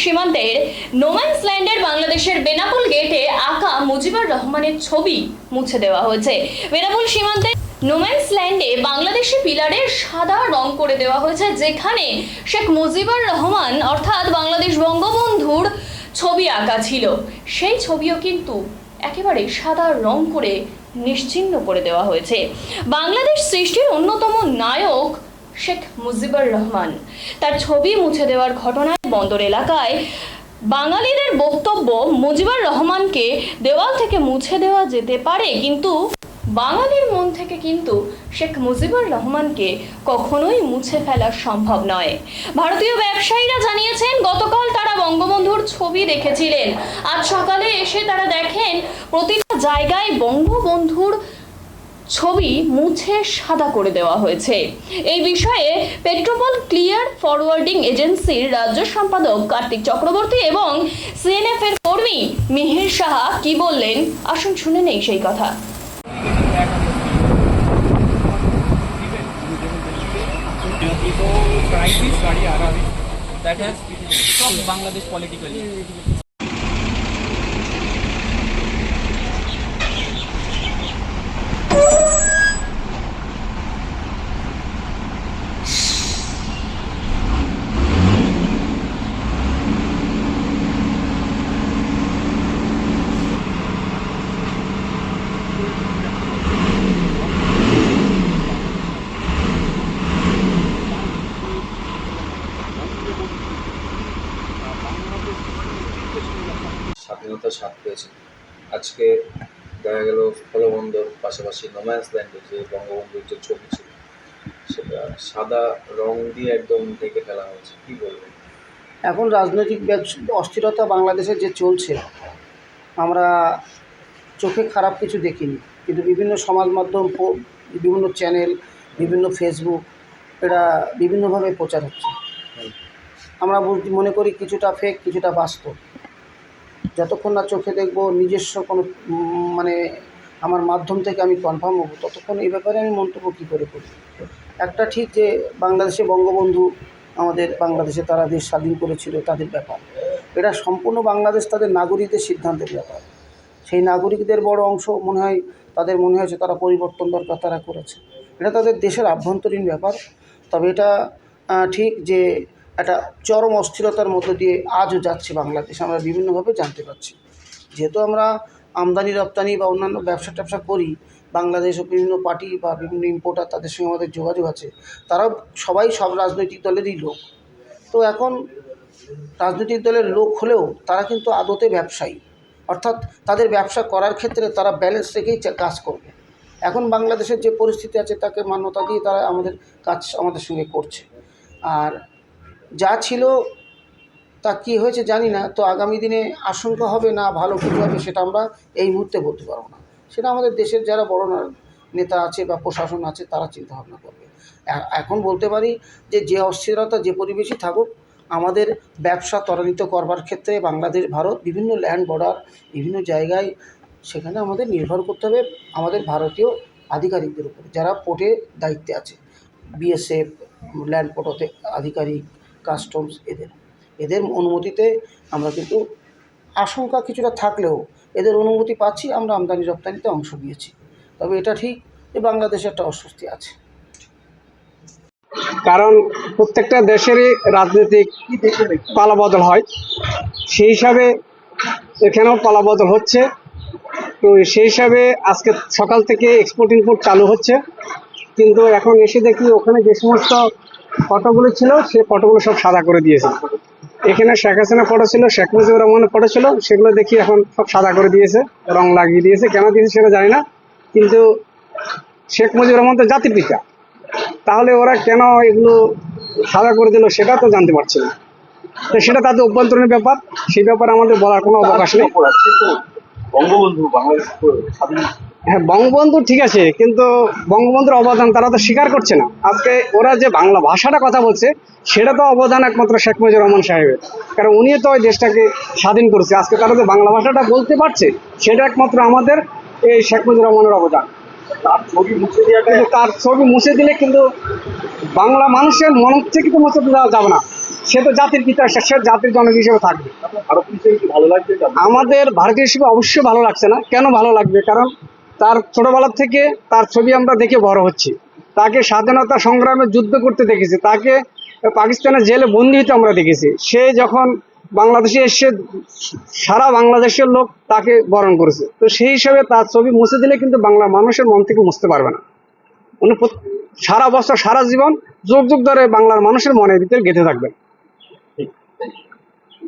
সীমান্তের নোম্যান্স ল্যান্ডের বাংলাদেশের বেনাপোল গেটে আঁকা মুজিবুর রহমানের ছবি মুছে দেওয়া হয়েছে। বেনাপোল সীমান্তে নোম্যান্স ল্যান্ডে বাংলাদেশি পিলারে সাদা রং করে দেওয়া হয়েছে, যেখানে শেখ মুজিবুর রহমান অর্থাৎ বাংলাদেশ বঙ্গবন্ধুর ছবি আঁকা ছিল। সেই ছবিও কিন্তু একেবারে সাদা রং করে নিশ্চিহ্ন করে দেওয়া হয়েছে। বাংলাদেশ সৃষ্টির অন্যতম নায়ক শেখ মুজিবুর রহমান, তার ছবি মুছে দেওয়ার ঘটনায় বন্দর এলাকায় বাঙালিদের বক্তব্য, মুজিবুর রহমানকে দেওয়াল থেকে মুছে দেওয়া যেতে পারে, কিন্তু বাঙালির মন থেকে কিন্তু শেখ মুজিবুর রহমানকে কখনোই মুছে ফেলা সম্ভব নয়। ভারতীয় ব্যবসায়ীরা জানিয়েছেন, গতকাল তারা বঙ্গবন্ধুর ছবি দেখেছিলেন। আজ সকালে এসে তারা দেখেন প্রতিটা জায়গায় বঙ্গবন্ধুর ছবি মুছে সাদা করে দেওয়া হয়েছে। এই বিষয়ে পেট্রোপল ক্লিয়ার ফরওয়ার্ডিং এজেন্সির রাজ্য সম্পাদক কার্তিক চক্রবর্তী এবং সিএনএফ এর কর্মী মিহির সাহা কি বললেন, আসুন শুনে নেই সেই কথা। That has shocked Bangladesh politically. স্বাধীনতার স্বাদ পেয়েছে। আজকে দেখা গেল স্থলবন্দর পাশাপাশি নোম্যান্স ল্যান্ডে যে বঙ্গবন্ধুর যে ছবি ছিল সেটা সাদা রং দিয়ে একদম ঢেকে ফেলা হয়েছে। কী বলবেন? এখন রাজনৈতিক অস্থিরতা বাংলাদেশে যে চলছে, আমরা চোখে খারাপ কিছু দেখিনি, কিন্তু বিভিন্ন সমাজ মাধ্যম, বিভিন্ন চ্যানেল, বিভিন্ন ফেসবুক, এটা বিভিন্নভাবে প্রচার হচ্ছে। আমরা মনে করি কিছুটা ফেক, কিছুটা বাস্তব। যতক্ষণ না চোখে দেখব, নিজস্ব কোনো আমার মাধ্যম থেকে আমি কনফার্ম হব, ততক্ষণ এই ব্যাপারে আমি মন্তব্য কী করে করি। একটা ঠিক যে বাংলাদেশে বঙ্গবন্ধু আমাদের বাংলাদেশে তারা দেশ স্বাধীন করেছিল, তাদের ব্যাপার। এটা সম্পূর্ণ বাংলাদেশ তাদের নাগরিকদের সিদ্ধান্তের ব্যাপার। সেই নাগরিকদের বড় অংশ তাদের মনে হয়েছে তারা পরিবর্তন দরকার, তারা করেছে। এটা তাদের দেশের আভ্যন্তরীণ ব্যাপার। তবে এটা ঠিক যে একটা চরম অস্থিরতার মধ্য দিয়ে আজও যাচ্ছে বাংলাদেশ, আমরা বিভিন্নভাবে জানতে পারছি। যেহেতু আমরা আমদানি রপ্তানি বা অন্যান্য ব্যবসা ট্যাবসা করি, বাংলাদেশও বিভিন্ন পার্টি বা বিভিন্ন ইম্পোর্টার, তাদের সঙ্গে আমাদের যোগাযোগ আছে। তারাও সবাই সব রাজনৈতিক দলেরই লোক। তো এখন রাজনৈতিক দলের লোক হলেও তারা কিন্তু আদতে ব্যবসায়ী, অর্থাৎ তাদের ব্যবসা করার ক্ষেত্রে তারা ব্যালেন্স রেখেই কাজ করবে। এখন বাংলাদেশের যে পরিস্থিতি আছে তাকে মান্যতা দিয়ে তারা আমাদের সঙ্গে করছে। আর যা ছিল তা কী হয়েছে জানি না, তো আগামী দিনে আশঙ্কা হবে না ভালো কিছু হবে সেটা আমরা এই মুহূর্তে বলতে পারবো না। সেটা আমাদের দেশের যারা বড় নেতা আছে বা প্রশাসন আছে তারা চিন্তাভাবনা করবে। এখন বলতে পারি যে অস্থিরতা যে পরিবেশই থাকুক, আমাদের ব্যবসা ত্বরান্বিত করবার ক্ষেত্রে বাংলাদেশ ভারত বিভিন্ন ল্যান্ড বর্ডার, বিভিন্ন জায়গায় সেখানে আমাদের নির্ভর করতে হবে আমাদের ভারতীয় আধিকারিকদের উপরে, যারা পোর্টে দায়িত্বে আছে, বিএসএফ, ল্যান্ড পোর্টতে আধিকারিক, কাস্টমস, এদের অনুমতিতে আমরা কিন্তু আশঙ্কা কিছুটা থাকলেও এদের অনুমতি পাচ্ছি, আমরা আমদানি রপ্তানিতে অংশ নিয়েছি। তবে এটা ঠিক যে বাংলাদেশে একটা অস্বস্তি আছে, কারণ প্রত্যেকটা দেশেরই রাজনৈতিক পালাবদল হয়, সেই হিসাবে এখানেও পালাবদল হচ্ছে। তো সেই হিসাবে আজকে সকাল থেকে এক্সপোর্ট ইম্পোর্ট চালু হচ্ছে, কিন্তু এখন এসে দেখি ওখানে যে সমস্ত ফটোগুলো ছিল সে ফটোগুলো সব সাদা করে দিয়েছে। এখানে শেখ হাসিনা ফটো ছিল, শেখ মুজিবুর রহমানের ফটো ছিল, সেগুলো দেখি এখন সব সাদা করে দিয়েছে, রং লাগিয়ে দিয়েছে। কেন দিয়েছে সেটা জানি না, কিন্তু শেখ মুজিবুর রহমান তো জাতির পিতা, তাহলে ওরা কেন এগুলো সাদা করে দিল সেটা তো জানতে পারছি না। তো সেটা তাদের অভ্যন্তরীণ ব্যাপার, সেই ব্যাপারে আমাদের বলার কোনো অবকাশ নেই। বঙ্গবন্ধু বাংলাদেশ স্বাধীন, হ্যাঁ বঙ্গবন্ধু ঠিক আছে, কিন্তু বঙ্গবন্ধুর অবদান তারা তো স্বীকার করছে না। আজকে ওরা যে বাংলা ভাষাটা কথা বলছে সেটা তো অবদান একমাত্র শেখ মুজিবুর রহমান সাহেবের, কারণ উনি তো ওই দেশটাকে স্বাধীন করেছে। আজকে তারা যে বাংলা ভাষাটা বলতে পারছে সেটা একমাত্র আমাদের এই শেখ মুজিবুর রহমানের অবদান। তার ছবি মুছে দেওয়া, তার ছবি মুছে দিলে কিন্তু বাংলা মানুষের মন থেকে তো মুছে দেওয়া যাবে না। সে তো জাতির পিতা, সে জাতির জনক হিসেবে থাকবে। ভারতীয় হিসেবে কি ভালো লাগছে? আমাদের ভারতীয় হিসেবে অবশ্যই ভালো লাগছে না। কেন ভালো লাগবে? কারণ তার ছোটবেলা থেকে তার ছবি আমরা দেখে বড় হচ্ছি, তাকে স্বাধীনতা সংগ্রামে যুদ্ধ করতে দেখেছি, তাকে পাকিস্তানের জেলে বন্দি হতে আমরা দেখেছি। সে যখন বাংলাদেশে এসে সারা বাংলাদেশের লোক তাকে বরণ করেছে। তো সেই হিসাবে তার ছবি মুছে দিলে কিন্তু বাংলা মানুষের মন থেকে মুছতে পারবে না। উনি সারা বছর সারা জীবন যুগ যুগ ধরে বাংলার মানুষের মনের ভিতরে গেঁথে থাকবেন।